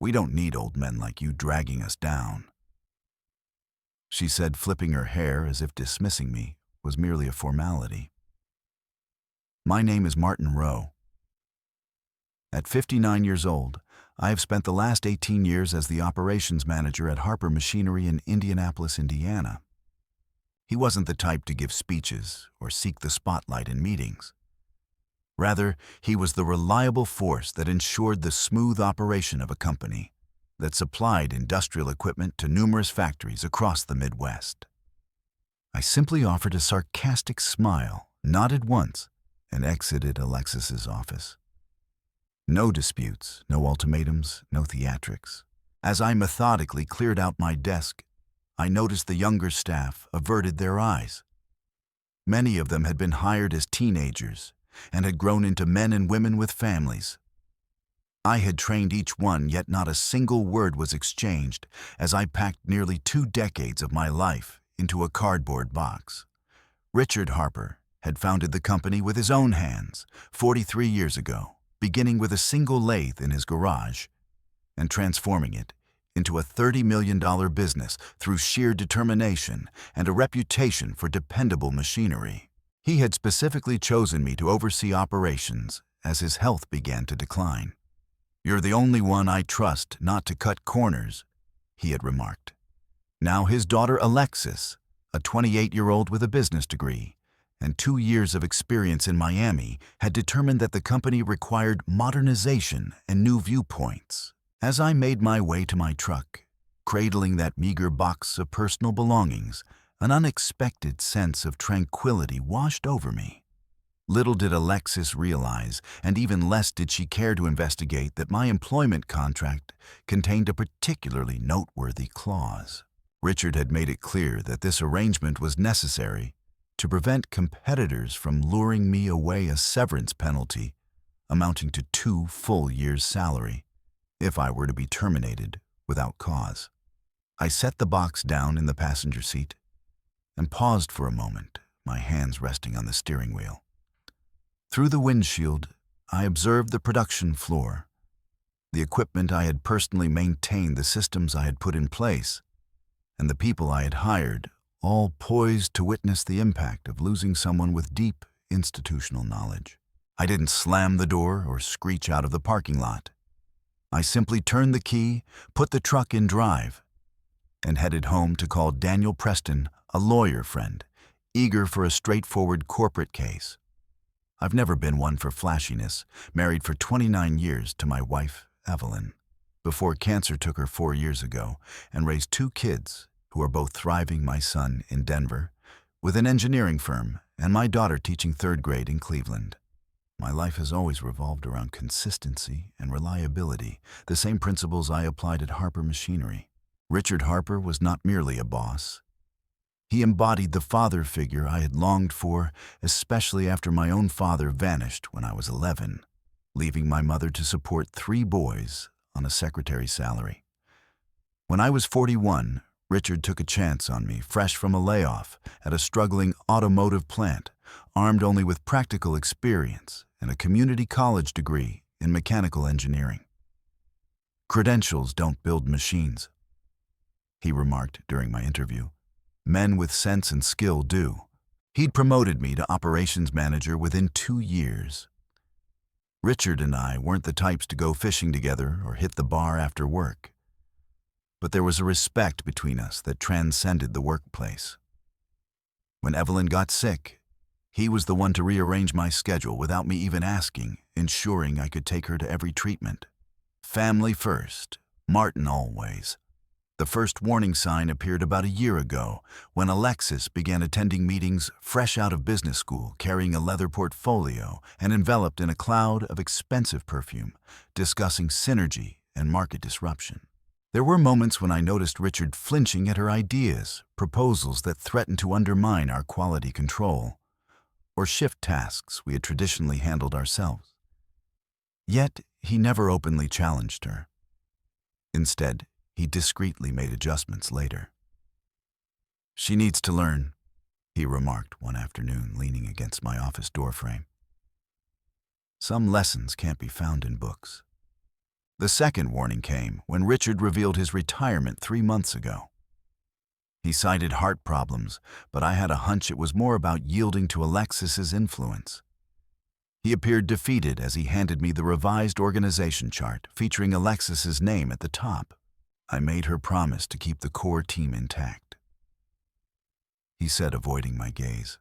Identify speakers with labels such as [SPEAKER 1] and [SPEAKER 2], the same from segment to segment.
[SPEAKER 1] We don't need old men like you dragging us down," she said, flipping her hair as if dismissing me was merely a formality. "My name is Martin Rowe. At 59 years old, I have spent the last 18 years as the operations manager at Harper Machinery in Indianapolis, Indiana." He wasn't the type to give speeches or seek the spotlight in meetings. Rather, he was the reliable force that ensured the smooth operation of a company that supplied industrial equipment to numerous factories across the Midwest. I simply offered a sarcastic smile, nodded once, and exited Alexis's office. No disputes, no ultimatums, no theatrics. As I methodically cleared out my desk, I noticed the younger staff averted their eyes. Many of them had been hired as teenagers and had grown into men and women with families. I had trained each one, yet not a single word was exchanged as I packed nearly 2 decades of my life into a cardboard box. Richard Harper had founded the company with his own hands 43 years ago, beginning with a single lathe in his garage and transforming it into a $30 million business through sheer determination and a reputation for dependable machinery. He had specifically chosen me to oversee operations as his health began to decline. "You're the only one I trust not to cut corners," he had remarked. Now his daughter Alexis, a 28-year-old with a business degree and 2 years of experience in Miami, had determined that the company required modernization and new viewpoints. As I made my way to my truck, cradling that meager box of personal belongings, an unexpected sense of tranquility washed over me. Little did Alexis realize, and even less did she care to investigate, that my employment contract contained a particularly noteworthy clause. Richard had made it clear that this arrangement was necessary to prevent competitors from luring me away a severance penalty amounting to 2 full years' salary if I were to be terminated without cause. I set the box down in the passenger seat and paused for a moment, my hands resting on the steering wheel. Through the windshield, I observed the production floor, the equipment I had personally maintained, the systems I had put in place, and the people I had hired, all poised to witness the impact of losing someone with deep institutional knowledge. I didn't slam the door or screech out of the parking lot. I simply turned the key, put the truck in drive, and headed home to call Daniel Preston, a lawyer friend, eager for a straightforward corporate case. I've never been one for flashiness, married for 29 years to my wife, Evelyn, before cancer took her 4 years ago, and raised 2 kids who are both thriving, my son in Denver, with an engineering firm, and my daughter teaching 3rd grade in Cleveland. My life has always revolved around consistency and reliability, the same principles I applied at Harper Machinery. Richard Harper was not merely a boss. He embodied the father figure I had longed for, especially after my own father vanished when I was 11, leaving my mother to support 3 boys on a secretary's salary. When I was 41, Richard took a chance on me, fresh from a layoff at a struggling automotive plant, armed only with practical experience and a community college degree in mechanical engineering. "Credentials don't build machines," he remarked during my interview. "Men with sense and skill do." He'd promoted me to operations manager within 2 years. Richard and I weren't the types to go fishing together or hit the bar after work, but there was a respect between us that transcended the workplace. When Evelyn got sick, he was the one to rearrange my schedule without me even asking, ensuring I could take her to every treatment. Family first, Martin always. The first warning sign appeared about a year ago when Alexis began attending meetings fresh out of business school, carrying a leather portfolio and enveloped in a cloud of expensive perfume, discussing synergy and market disruption. There were moments when I noticed Richard flinching at her ideas, proposals that threatened to undermine our quality control, or shift tasks we had traditionally handled ourselves. Yet, he never openly challenged her. Instead, he discreetly made adjustments later. "She needs to learn," he remarked one afternoon, leaning against my office doorframe. "Some lessons can't be found in books. The second warning came when Richard revealed his retirement 3 months ago. He cited heart problems, but I had a hunch it was more about yielding to Alexis's influence. He appeared defeated as he handed me the revised organization chart featuring Alexis's name at the top. I made her promise to keep the core team intact. He said, avoiding my gaze,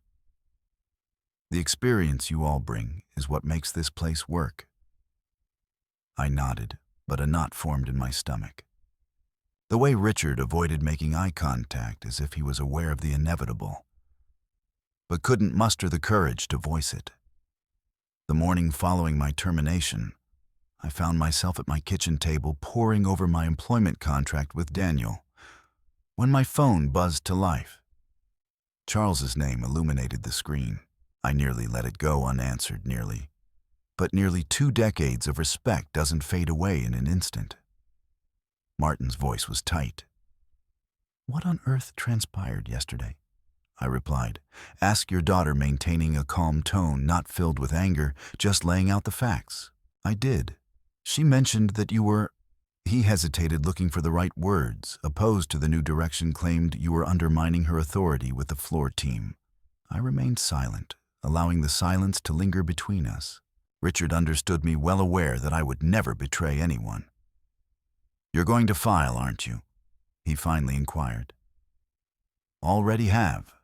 [SPEAKER 1] "The experience you all bring is what makes this place work." I nodded, but a knot formed in my stomach. The way Richard avoided making eye contact as if he was aware of the inevitable, but couldn't muster the courage to voice it. The morning following my termination, I found myself at my kitchen table poring over my employment contract with Daniel when my phone buzzed to life. Charles's name illuminated the screen. I nearly let it go unanswered, but nearly 2 decades of respect doesn't fade away in an instant. Martin's voice was tight. "What on earth transpired yesterday?" I replied. "Ask your daughter," maintaining a calm tone, not filled with anger, just laying out the facts. "I did. She mentioned that you were—" He hesitated, looking for the right words, opposed to the new direction, claimed you were undermining her authority with the floor team. I remained silent, allowing the silence to linger between us. Richard understood me, well aware that I would never betray anyone. "You're going to file, aren't you?" he finally inquired. "Already have,"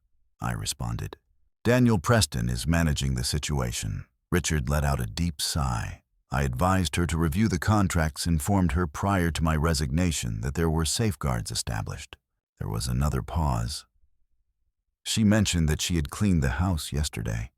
[SPEAKER 1] I responded. "Daniel Preston is managing the situation." Richard let out a deep sigh. I advised her to review the contracts, informed her prior to my resignation that there were safeguards established. There was another pause. She mentioned that she had cleaned the house yesterday.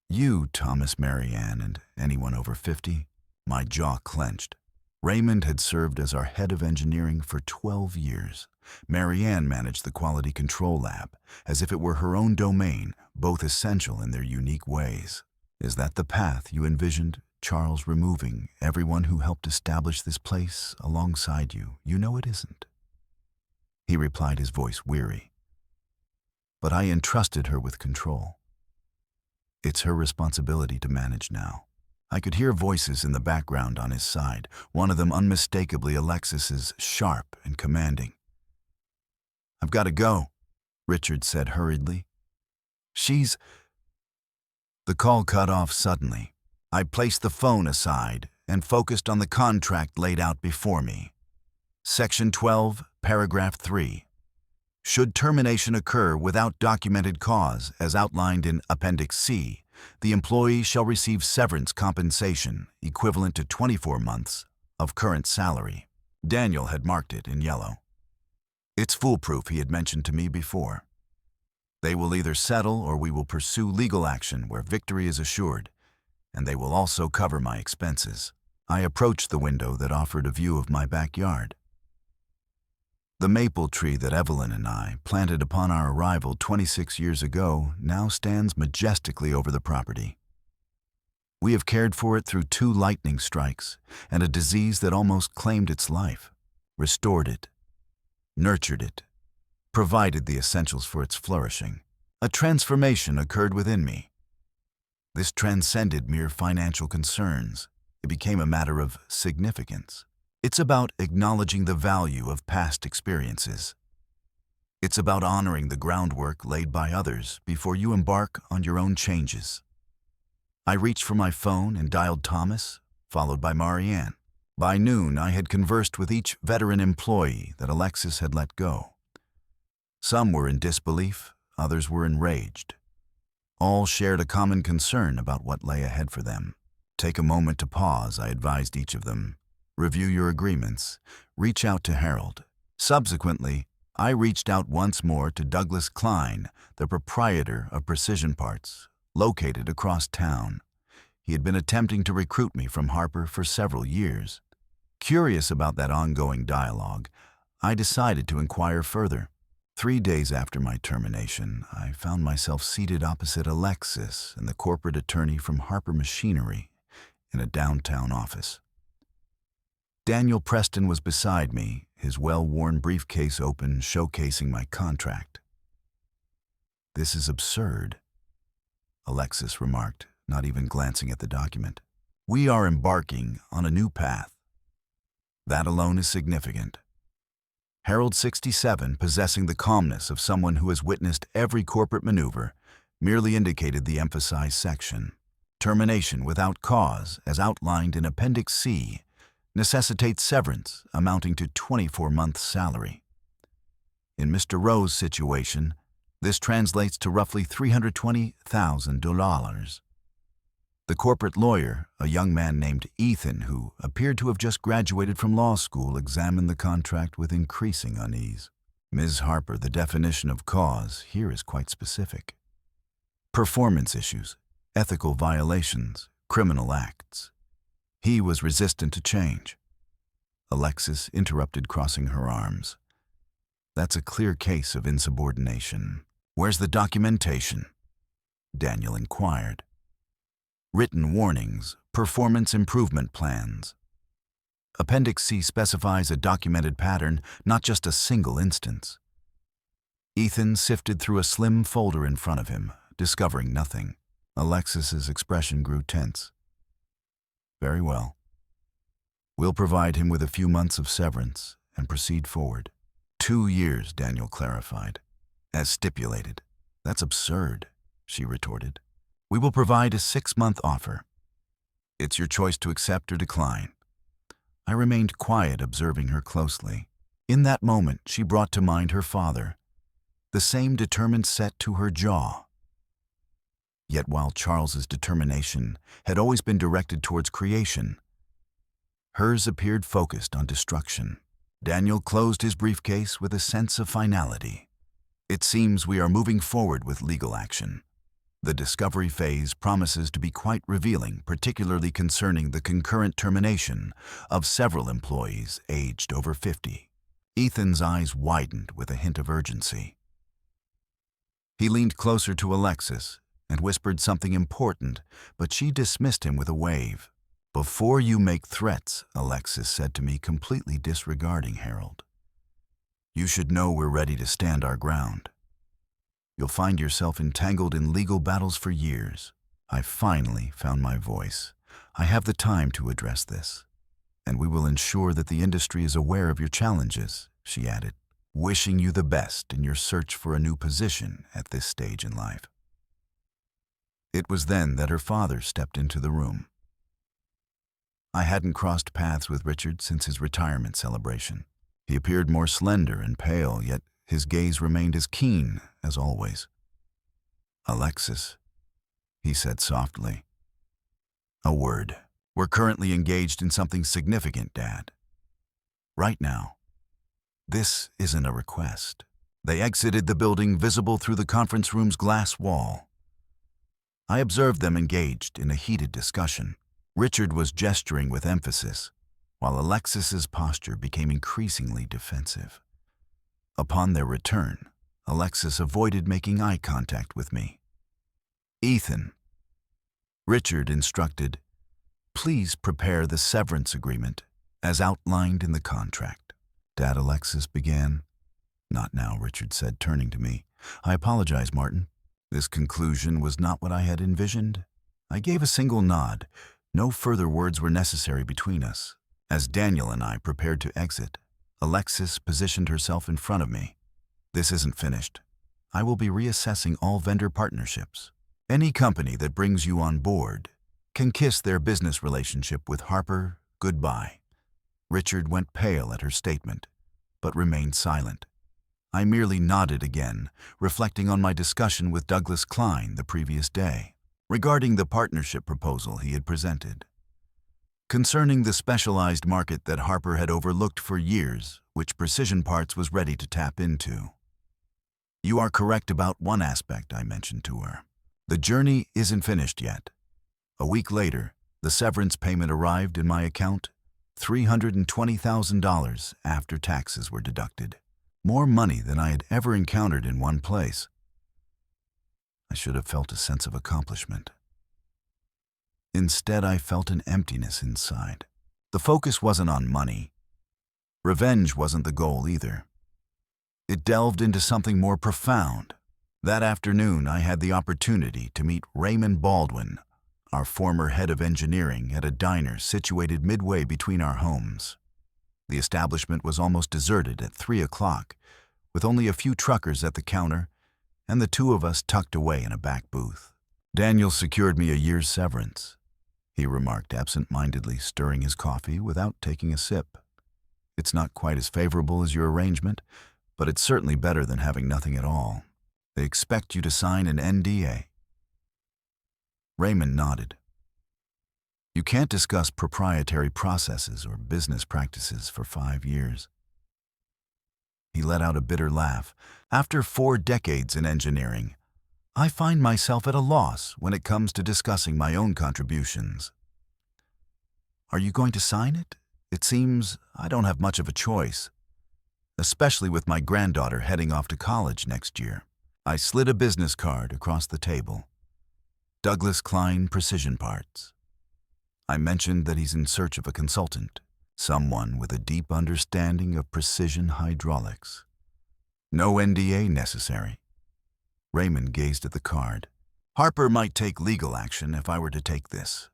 [SPEAKER 1] "You, Thomas, Marianne, and anyone over 50? My jaw clenched. Raymond had served as our head of engineering for 12 years. Marianne managed the quality control lab, as if it were her own domain, both essential in their unique ways. "Is that the path you envisioned, Charles, removing everyone who helped establish this place alongside you? You know it isn't." He replied, his voice weary. "But I entrusted her with control. It's her responsibility to manage now." I could hear voices in the background on his side, one of them unmistakably Alexis's, sharp and commanding. "I've got to go," Richard said hurriedly. "She's—" The call cut off suddenly. I placed the phone aside and focused on the contract laid out before me. Section 12, Paragraph 3. Should termination occur without documented cause, as outlined in Appendix C, the employee shall receive severance compensation equivalent to 24 months of current salary. Daniel had marked it in yellow. It's foolproof, he had mentioned to me before. They will either settle or we will pursue legal action where victory is assured, and they will also cover my expenses. I approached the window that offered a view of my backyard. The maple tree that Evelyn and I planted upon our arrival 26 years ago now stands majestically over the property. We have cared for it through 2 lightning strikes and a disease that almost claimed its life, restored it, nurtured it, provided the essentials for its flourishing. A transformation occurred within me. This transcended mere financial concerns. It became a matter of significance. It's about acknowledging the value of past experiences. It's about honoring the groundwork laid by others before you embark on your own changes. I reached for my phone and dialed Thomas, followed by Marianne. By noon, I had conversed with each veteran employee that Alexis had let go. Some were in disbelief, others were enraged. All shared a common concern about what lay ahead for them. "Take a moment to pause," I advised each of them. "Review your agreements. Reach out to Harold." Subsequently, I reached out once more to Douglas Klein, the proprietor of Precision Parts, located across town. He had been attempting to recruit me from Harper for several years. Curious about that ongoing dialogue, I decided to inquire further. 3 days after my termination, I found myself seated opposite Alexis and the corporate attorney from Harper Machinery in a downtown office. Daniel Preston was beside me, his well-worn briefcase open, showcasing my contract. "This is absurd," Alexis remarked, not even glancing at the document. "We are embarking on a new path. That alone is significant. Harold 67, possessing the calmness of someone who has witnessed every corporate maneuver, merely indicated the emphasized section. Termination without cause, as outlined in Appendix C, necessitates severance amounting to 24 months' salary. In Mr. Rowe's situation, this translates to roughly $320,000. The corporate lawyer, a young man named Ethan, who appeared to have just graduated from law school, examined the contract with increasing unease. Ms. Harper, the definition of cause here is quite specific. Performance issues, ethical violations, criminal acts. He was resistant to change. Alexis interrupted, crossing her arms. That's a clear case of insubordination. Where's the documentation? Daniel inquired. Written warnings, performance improvement plans. Appendix C specifies a documented pattern, not just a single instance. Ethan sifted through a slim folder in front of him, discovering nothing. Alexis's expression grew tense. Very well. We'll provide him with a few months of severance and proceed forward. 2 years, Daniel clarified. As stipulated. That's absurd, she retorted. We will provide a 6-month offer. It's your choice to accept or decline. I remained quiet, observing her closely. In that moment, she brought to mind her father, the same determined set to her jaw. Yet while Charles's determination had always been directed towards creation, hers appeared focused on destruction. Daniel closed his briefcase with a sense of finality. It seems we are moving forward with legal action. The discovery phase promises to be quite revealing, particularly concerning the concurrent termination of several employees aged over 50. Ethan's eyes widened with a hint of urgency. He leaned closer to Alexis and whispered something important, but she dismissed him with a wave. Before you make threats, Alexis said to me, completely disregarding Harold. You should know we're ready to stand our ground. You'll find yourself entangled in legal battles for years. I finally found my voice. I have the time to address this, and we will ensure that the industry is aware of your challenges, she added, wishing you the best in your search for a new position at this stage in life. It was then that her father stepped into the room. I hadn't crossed paths with Richard since his retirement celebration. He appeared more slender and pale, yet his gaze remained as keen as always. Alexis, he said softly. A word. We're currently engaged in something significant, Dad. Right now. This isn't a request. They exited the building, visible through the conference room's glass wall. I observed them engaged in a heated discussion. Richard was gesturing with emphasis, while Alexis's posture became increasingly defensive. Upon their return, Alexis avoided making eye contact with me. Ethan, Richard instructed, please prepare the severance agreement as outlined in the contract. Dad, Alexis began. Not now, Richard said, turning to me. I apologize, Martin. This conclusion was not what I had envisioned. I gave a single nod. No further words were necessary between us. As Daniel and I prepared to exit, Alexis positioned herself in front of me. This isn't finished. I will be reassessing all vendor partnerships. Any company that brings you on board can kiss their business relationship with Harper goodbye. Richard went pale at her statement, but remained silent. I merely nodded again, reflecting on my discussion with Douglas Klein the previous day, regarding the partnership proposal he had presented. Concerning the specialized market that Harper had overlooked for years, which Precision Parts was ready to tap into. You are correct about one aspect, I mentioned to her. The journey isn't finished yet. A week later, the severance payment arrived in my account, $320,000 after taxes were deducted. More money than I had ever encountered in one place. I should have felt a sense of accomplishment. Instead, I felt an emptiness inside. The focus wasn't on money. Revenge wasn't the goal either. It delved into something more profound. That afternoon, I had the opportunity to meet Raymond Baldwin, our former head of engineering, at a diner situated midway between our homes. The establishment was almost deserted at 3 o'clock, with only a few truckers at the counter and the two of us tucked away in a back booth. "Daniel secured me a year's severance," he remarked absent-mindedly, stirring his coffee without taking a sip. "It's not quite as favorable as your arrangement, but it's certainly better than having nothing at all. They expect you to sign an NDA." Raymond nodded. "You can't discuss proprietary processes or business practices for 5 years. He let out a bitter laugh. "After 4 decades in engineering, I find myself at a loss when it comes to discussing my own contributions." "Are you going to sign it? It seems I don't have much of a choice, especially with my granddaughter heading off to college next year." I slid a business card across the table. "Douglas Klein Precision Parts." I mentioned that he's in search of a consultant, someone with a deep understanding of precision hydraulics. "No NDA necessary." Raymond gazed at the card. "Harper might take legal action if I were to take this.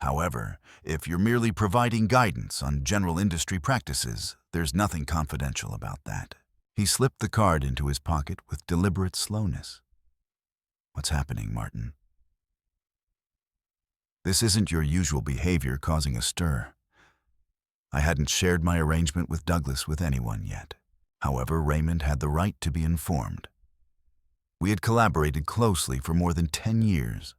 [SPEAKER 1] However, if you're merely providing guidance on general industry practices, there's nothing confidential about that." He slipped the card into his pocket with deliberate slowness. "What's happening, Martin?" "This isn't your usual behavior causing a stir." I hadn't shared my arrangement with Douglas with anyone yet. However, Raymond had the right to be informed. We had collaborated closely for more than 10 years.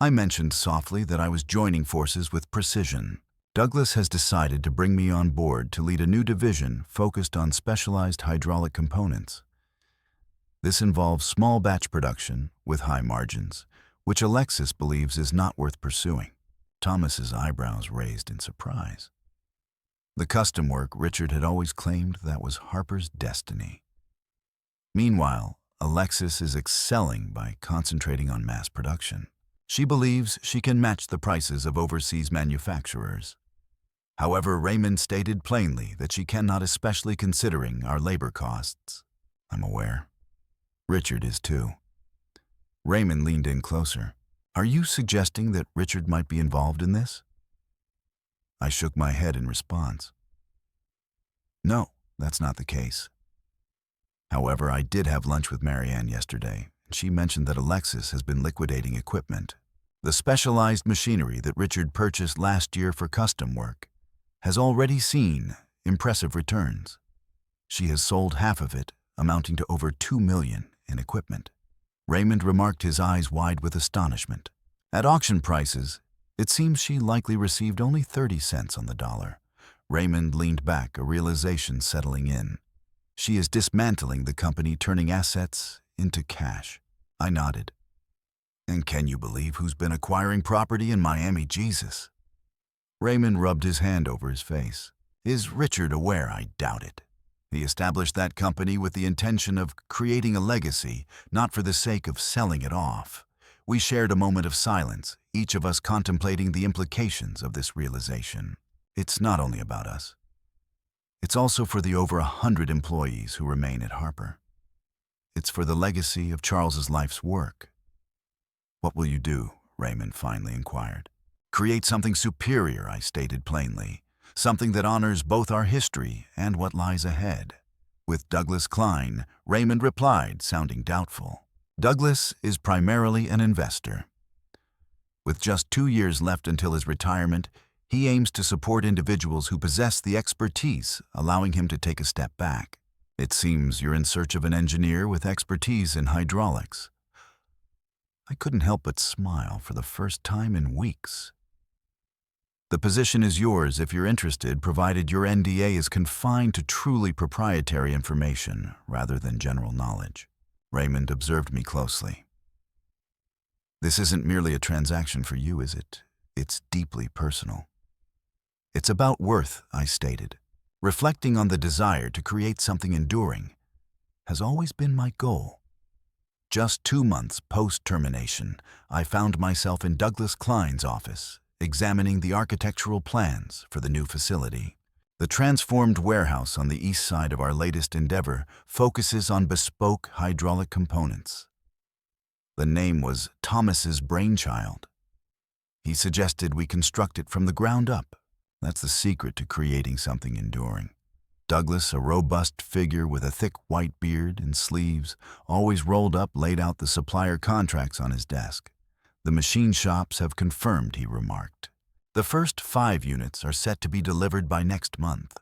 [SPEAKER 1] I mentioned softly that I was joining forces with Precision. "Douglas has decided to bring me on board to lead a new division focused on specialized hydraulic components. This involves small batch production with high margins, which Alexis believes is not worth pursuing." Thomas's eyebrows raised in surprise. The custom work Richard had always claimed that was Harper's destiny. Meanwhile, Alexis is excelling by concentrating on mass production. She believes she can match the prices of overseas manufacturers. However, Raymond stated plainly that she cannot, especially considering our labor costs. "I'm aware. Richard is too." Raymond leaned in closer. "Are you suggesting that Richard might be involved in this?" I shook my head in response. "No, that's not the case. However, I did have lunch with Marianne yesterday, and she mentioned that Alexis has been liquidating equipment. The specialized machinery that Richard purchased last year for custom work has already seen impressive returns. She has sold half of it, amounting to over $2 million in equipment." Raymond remarked, his eyes wide with astonishment. "At auction prices, it seems she likely received only 30 cents on the dollar." Raymond leaned back, a realization settling in. "She is dismantling the company, turning assets into cash." I nodded. "And can you believe who's been acquiring property in Miami, Jesus?" Raymond rubbed his hand over his face. "Is Richard aware? I doubt it. He established that company with the intention of creating a legacy, not for the sake of selling it off." We shared a moment of silence, each of us contemplating the implications of this realization. It's not only about us. It's also for the over 100 employees who remain at Harper. It's for the legacy of Charles's life's work. "What will you do?" Raymond finally inquired. "Create something superior," I stated plainly. "Something that honors both our history and what lies ahead." With Douglas Klein, Raymond replied, sounding doubtful. "Douglas is primarily an investor. With just 2 years left until his retirement, he aims to support individuals who possess the expertise, allowing him to take a step back. It seems you're in search of an engineer with expertise in hydraulics." I couldn't help but smile for the first time in weeks. "The position is yours if you're interested, provided your NDA is confined to truly proprietary information rather than general knowledge." Raymond observed me closely. "This isn't merely a transaction for you, is it? It's deeply personal." "It's about worth," I stated. "Reflecting on the desire to create something enduring has always been my goal." Just 2 months post-termination, I found myself in Douglas Klein's office, examining the architectural plans for the new facility. The transformed warehouse on the east side of our latest endeavor focuses on bespoke hydraulic components. The name was Thomas's brainchild. He suggested we construct it from the ground up, That's the secret to creating something enduring. Douglas, a robust figure with a thick white beard and sleeves, always rolled up, laid out the supplier contracts on his desk. The machine shops have confirmed, he remarked. The first 5 units are set to be delivered by next month.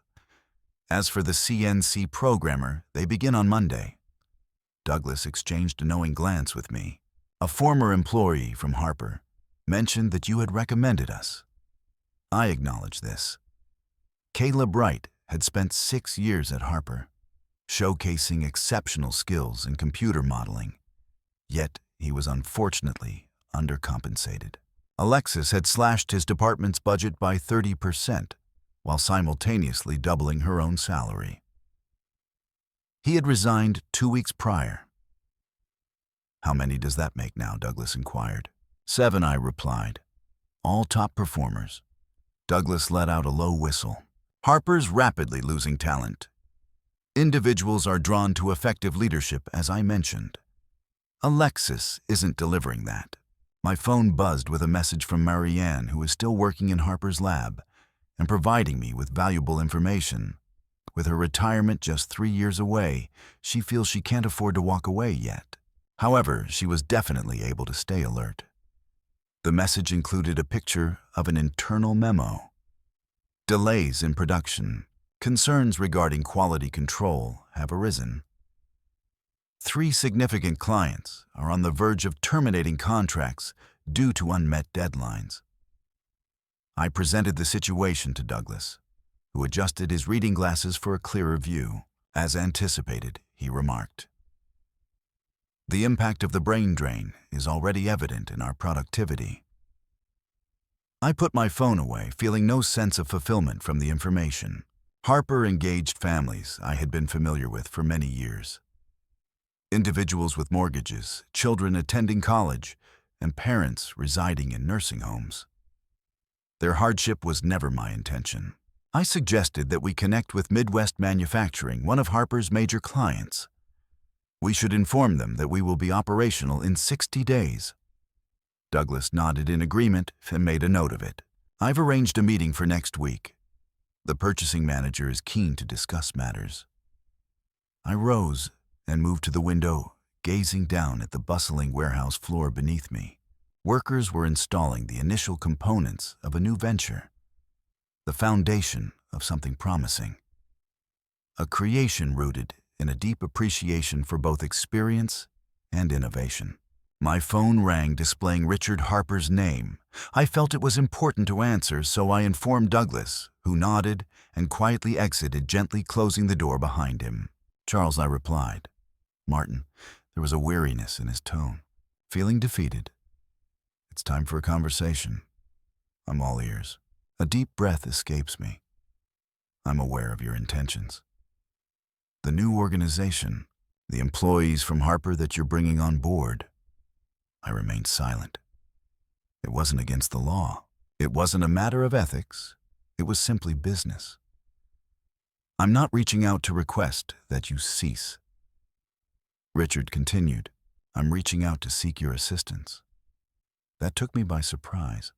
[SPEAKER 1] As for the CNC programmer, they begin on Monday. Douglas exchanged a knowing glance with me. A former employee from Harper mentioned that you had recommended us. I acknowledged this. Caleb Wright had spent 6 years at Harper, showcasing exceptional skills in computer modeling. Yet he was unfortunately undercompensated. Alexis had slashed his department's budget by 30%, while simultaneously doubling her own salary. He had resigned 2 weeks prior. How many does that make now? Douglas inquired. 7, I replied. All top performers. Douglas let out a low whistle. Harper's rapidly losing talent. Individuals are drawn to effective leadership, as I mentioned. Alexis isn't delivering that. My phone buzzed with a message from Marianne, who is still working in Harper's lab and providing me with valuable information. With her retirement just 3 years away, she feels she can't afford to walk away yet. However, she was definitely able to stay alert. The message included a picture of an internal memo. Delays in production, concerns regarding quality control have arisen. 3 significant clients are on the verge of terminating contracts due to unmet deadlines. I presented the situation to Douglas, who adjusted his reading glasses for a clearer view. As anticipated, he remarked. The impact of the brain drain is already evident in our productivity. I put my phone away, feeling no sense of fulfillment from the information. Harper engaged families I had been familiar with for many years. Individuals with mortgages, children attending college, and parents residing in nursing homes. Their hardship was never my intention. I suggested that we connect with Midwest Manufacturing, one of Harper's major clients. We should inform them that we will be operational in 60 days. Douglas nodded in agreement and made a note of it. I've arranged a meeting for next week. The purchasing manager is keen to discuss matters. I rose and moved to the window, gazing down at the bustling warehouse floor beneath me. Workers were installing the initial components of a new venture, the foundation of something promising. A creation rooted in a deep appreciation for both experience and innovation. My phone rang, displaying Richard Harper's name. I felt it was important to answer, so I informed Douglas, who nodded and quietly exited, gently closing the door behind him. Charles, I replied. Martin, there was a weariness in his tone. Feeling defeated. It's time for a conversation. I'm all ears. A deep breath escapes me. I'm aware of your intentions. The new organization, the employees from Harper that you're bringing on board. I remained silent. It wasn't against the law. It wasn't a matter of ethics. It was simply business. I'm not reaching out to request that you cease. Richard continued, I'm reaching out to seek your assistance. That took me by surprise.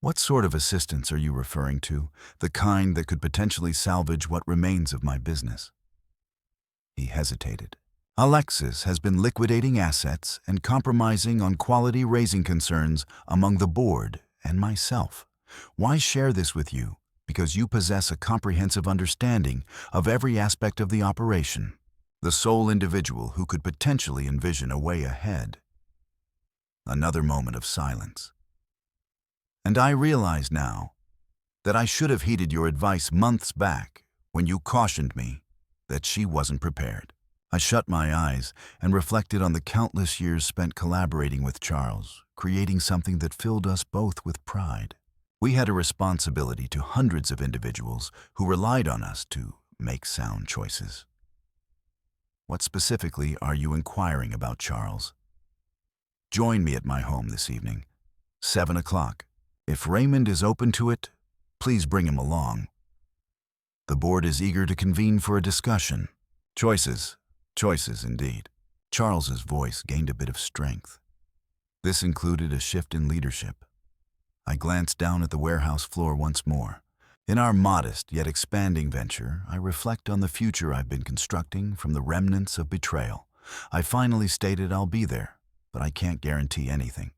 [SPEAKER 1] What sort of assistance are you referring to? The kind that could potentially salvage what remains of my business? He hesitated. Alexis has been liquidating assets and compromising on quality raising concerns among the board and myself. Why share this with you? Because you possess a comprehensive understanding of every aspect of the operation, the sole individual who could potentially envision a way ahead. Another moment of silence. And I realize now that I should have heeded your advice months back when you cautioned me that she wasn't prepared. I shut my eyes and reflected on the countless years spent collaborating with Charles, creating something that filled us both with pride. We had a responsibility to hundreds of individuals who relied on us to make sound choices. What specifically are you inquiring about, Charles? Join me at my home this evening, 7 o'clock. If Raymond is open to it, please bring him along. The board is eager to convene for a discussion. Choices indeed. Charles's voice gained a bit of strength. This included a shift in leadership. I glanced down at the warehouse floor once more. In our modest yet expanding venture, I reflect on the future I've been constructing from the remnants of betrayal. I finally stated I'll be there, but I can't guarantee anything.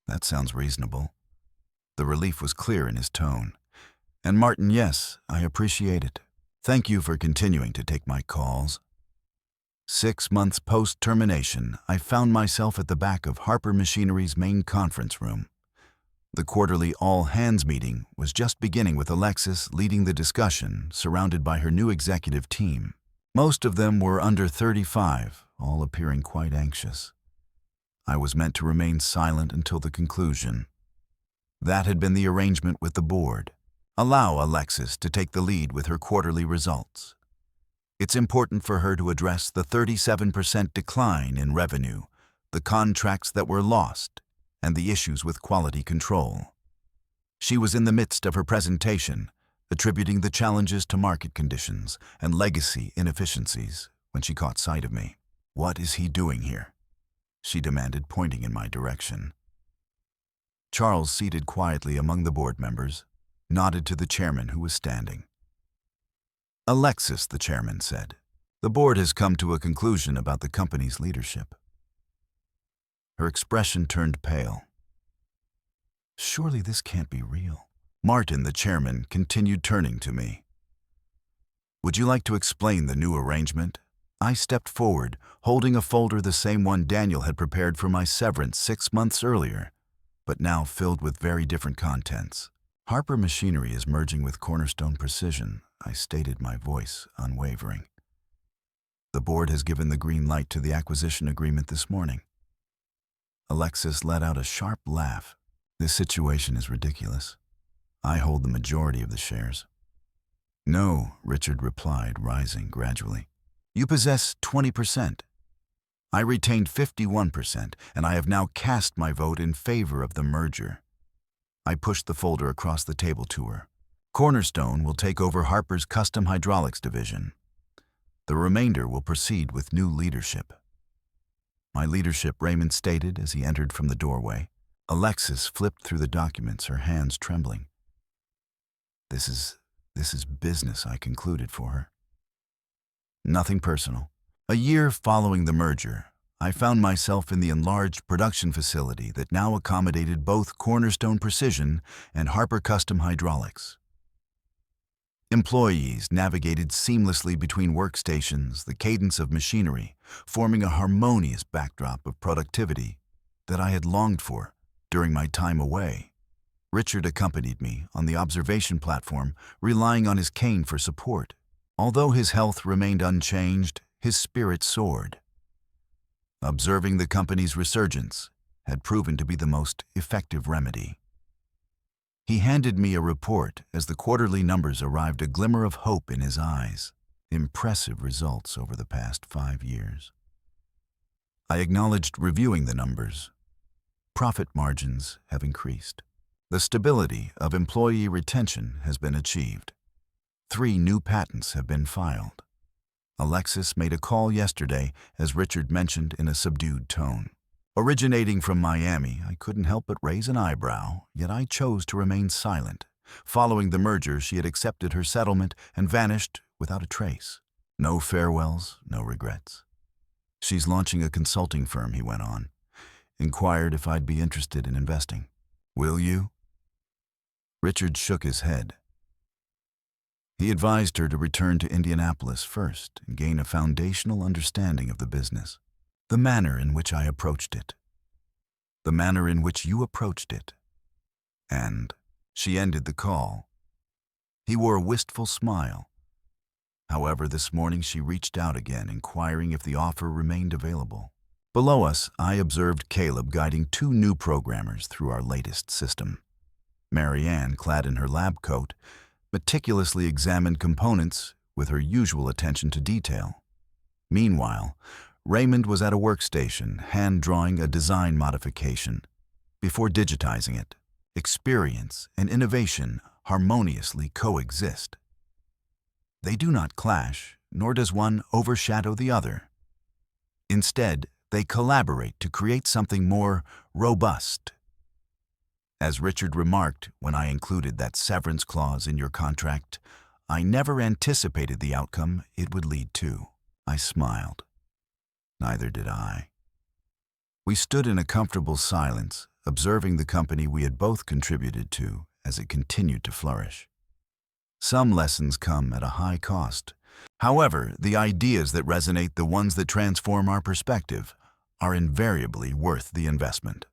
[SPEAKER 1] That sounds reasonable. The relief was clear in his tone. And Martin, yes, I appreciate it. Thank you for continuing to take my calls. 6 months post-termination, I found myself at the back of Harper Machinery's main conference room. The quarterly all-hands meeting was just beginning with Alexis leading the discussion, surrounded by her new executive team. Most of them were under 35, all appearing quite anxious. I was meant to remain silent until the conclusion. That had been the arrangement with the board. Allow Alexis to take the lead with her quarterly results. It's important for her to address the 37% decline in revenue, the contracts that were lost, and the issues with quality control. She was in the midst of her presentation, attributing the challenges to market conditions and legacy inefficiencies when she caught sight of me. "What is he doing here?" she demanded, pointing in my direction. Charles, seated quietly among the board members, nodded to the chairman who was standing. "Alexis," the chairman said, "the board has come to a conclusion about the company's leadership." Her expression turned pale. "Surely this can't be real." Martin, the chairman, continued, turning to me. "Would you like to explain the new arrangement?" I stepped forward, holding a folder the same one Daniel had prepared for my severance 6 months earlier, but now filled with very different contents. "Harper Machinery is merging with Cornerstone Precision," I stated, my voice unwavering. "The board has given the green light to the acquisition agreement this morning." Alexis let out a sharp laugh. "This situation is ridiculous. I hold the majority of the shares." "No," Richard replied, rising gradually. "You possess 20%. I retained 51%, and I have now cast my vote in favor of the merger." I pushed the folder across the table to her. "Cornerstone will take over Harper's custom hydraulics division. The remainder will proceed with new leadership." "My leadership," Raymond stated as he entered from the doorway. Alexis flipped through the documents, her hands trembling. This is business," I concluded for her. "Nothing personal. A year following the merger, I found myself in the enlarged production facility that now accommodated both Cornerstone Precision and Harper Custom Hydraulics. Employees navigated seamlessly between workstations, the cadence of machinery, forming a harmonious backdrop of productivity that I had longed for during my time away. Richard accompanied me on the observation platform, relying on his cane for support. Although his health remained unchanged, his spirit soared. Observing the company's resurgence had proven to be the most effective remedy. He handed me a report as the quarterly numbers arrived, a glimmer of hope in his eyes. Impressive results over the past 5 years. I acknowledged reviewing the numbers. Profit margins have increased. The stability of employee retention has been achieved. 3 new patents have been filed. Alexis made a call yesterday, as Richard mentioned in a subdued tone. Originating from Miami, I couldn't help but raise an eyebrow, yet I chose to remain silent. Following the merger, she had accepted her settlement and vanished without a trace. No farewells, no regrets. "She's launching a consulting firm," he went on. "Inquired if I'd be interested in investing. Will you?" Richard shook his head. He advised her to return to Indianapolis first and gain a foundational understanding of the business. The manner in which I approached it. The manner in which you approached it. And she ended the call. He wore a wistful smile. However, this morning she reached out again, inquiring if the offer remained available. Below us, I observed Caleb guiding 2 new programmers through our latest system. Marianne, clad in her lab coat, meticulously examined components with her usual attention to detail. Meanwhile, Raymond was at a workstation, hand-drawing a design modification. Before digitizing it, experience and innovation harmoniously coexist. They do not clash, nor does one overshadow the other. Instead, they collaborate to create something more robust. As Richard remarked when I included that severance clause in your contract, I never anticipated the outcome it would lead to. I smiled. Neither did I. We stood in a comfortable silence, observing the company we had both contributed to as it continued to flourish. Some lessons come at a high cost. However, the ideas that resonate, the ones that transform our perspective, are invariably worth the investment.